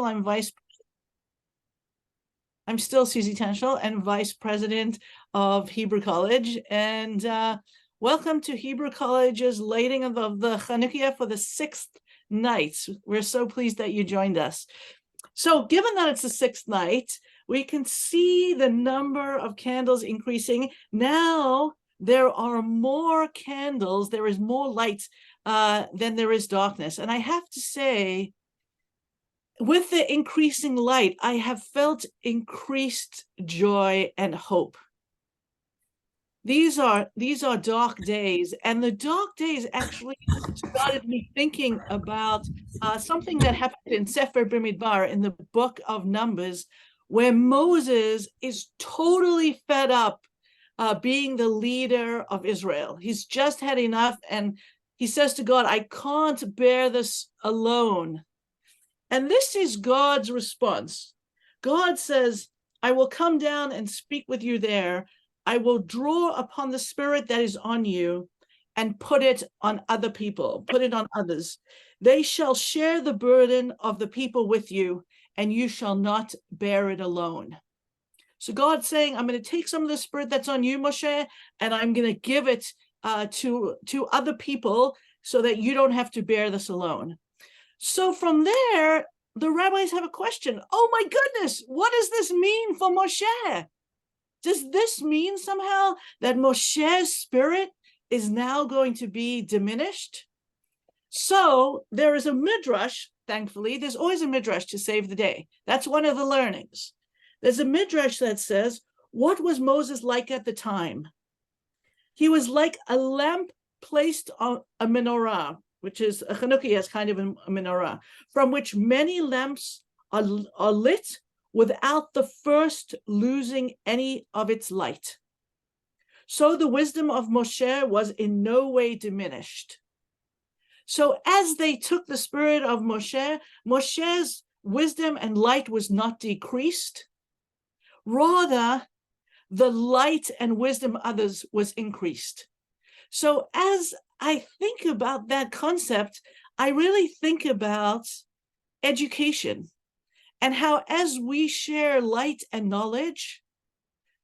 I'm still Susie Tanchel and Vice President of Hebrew College. And welcome to Hebrew College's lighting of the Hanukkah for the 6th night. We're so pleased that you joined us. So given that it's the 6th night, we can see the number of candles increasing. Now there are more candles, there is more light than there is darkness. And I have to say, with the increasing light, I have felt increased joy and hope. These are dark days, and the dark days actually started me thinking about something that happened in Sefer Bimidbar, in the book of Numbers, where Moses is totally fed up being the leader of Israel. He's just had enough, and he says to God, I can't bear this alone. And this is God's response. God says, I will come down and speak with you there. I will draw upon the spirit that is on you and put it on other people, put it on others. They shall share the burden of the people with you, and you shall not bear it alone. So God's saying, I'm going to take some of the spirit that's on you, Moshe, and I'm going to give it to other people so that you don't have to bear this alone. So from there, the rabbis have a question. Oh my goodness, what does this mean for Moshe? Does this mean somehow that Moshe's spirit is now going to be diminished? So there is a midrash, thankfully. There's always a midrash to save the day. That's one of the learnings. There's a midrash that says, what was Moses like at the time? He was like a lamp placed on a menorah, which is a Hanukkah as kind of a menorah, from which many lamps are lit without the first losing any of its light. So the wisdom of Moshe was in no way diminished. So as they took the spirit of Moshe, Moshe's wisdom and light was not decreased. Rather, the light and wisdom of others was increased. So as I think about that concept, I really think about education and how as we share light and knowledge,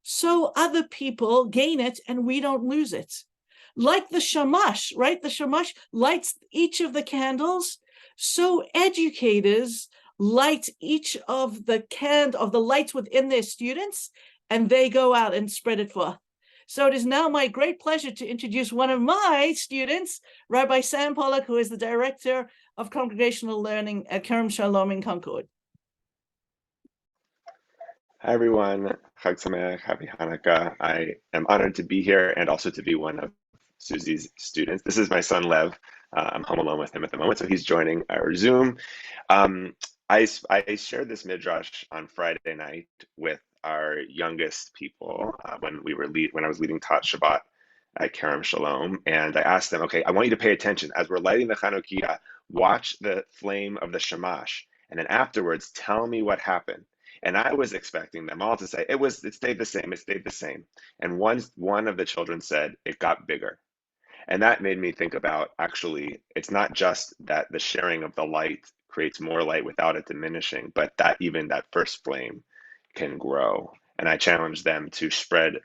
so other people gain it and we don't lose it. Like the shamash, right? The shamash lights each of the candles. So educators light each of the lights within their students, and they go out and spread it forth. So it is now my great pleasure to introduce one of my students, Rabbi Sam Pollak, who is the director of Congregational Learning at Kerem Shalom in Concord. Hi, everyone. Chag Sameach, happy Hanukkah. I am honored to be here and also to be one of Susie's students. This is my son, Lev. I'm home alone with him at the moment, so he's joining our Zoom. I shared this midrash on Friday night with our youngest people when I was leading Tat Shabbat at Kerem Shalom, and I asked them, okay, I want you to pay attention as we're lighting the Chanukiah. Watch the flame of the shamash, and then afterwards, tell me what happened. And I was expecting them all to say it stayed the same, it stayed the same. And one of the children said it got bigger. And that made me think about, actually, it's not just that the sharing of the light creates more light without it diminishing, but that even that first flame can grow. And I challenge them to spread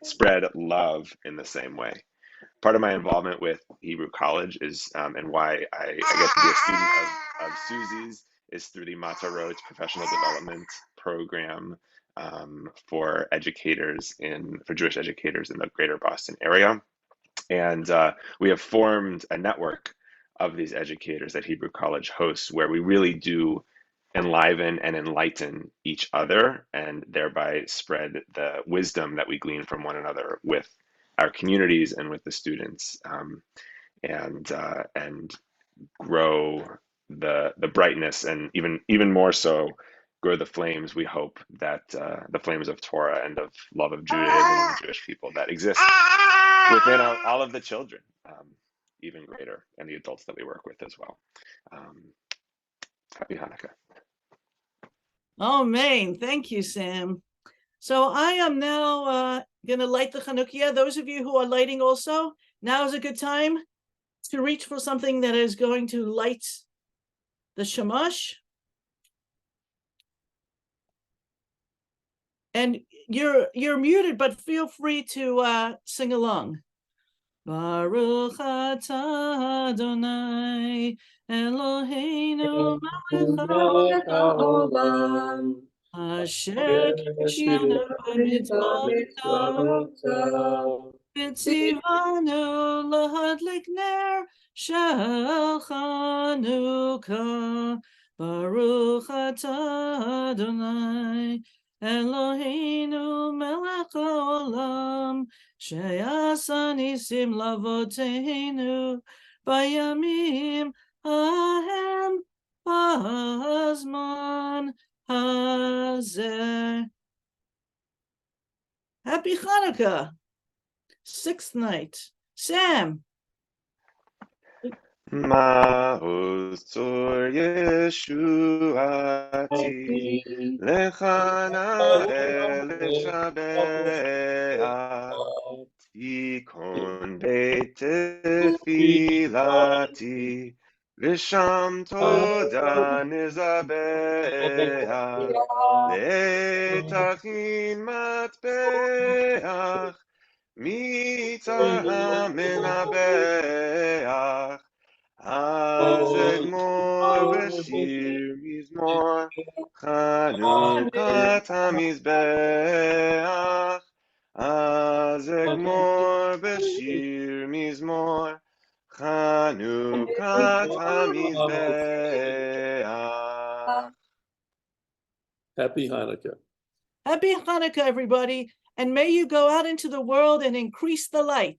love in the same way. Part of my involvement with Hebrew College is, and why I get to be a student of Susie's, is through the Matarot Professional Development Program for Jewish educators in the greater Boston area. And we have formed a network of these educators that Hebrew College hosts, where we really do enliven and enlighten each other, and thereby spread the wisdom that we glean from one another with our communities and with the students, and grow the brightness, and even more so, grow the flames. We hope that the flames of Torah and of love of Judaism and the Jewish people that exist within all of the children, even greater, and the adults that we work with as well. Happy Hanukkah. Oh, man. Thank you, Sam. So I am now going to light the Hanukkah. Those of you who are lighting also, now is a good time to reach for something that is going to light the shamash. And you're muted, but feel free to sing along. Baruch atah Adonai Eloheinu melech haolam asher kishanu b'mitzvotav v'tzivanu lahadlik ner shel Chanukah. Baruch atah Adonai Eloheinu melech haolam she'asa nisim lavoteinu bayamim ahem b'zman hazeh. Happy Hanukkah, sixth night. Sam. Ma'oz tzor Yeshuati lechana elishabeach tikon beit tefilati v'sham toda nizabeach le'tachin matbeach mitzar hamenabeach az egmor b'shir mizmor Chanukah hamizbeach az egmor b'shir mizmor Chanukah hamizbeach. Happy Hanukkah. Happy Hanukkah, everybody. And may you go out into the world and increase the light.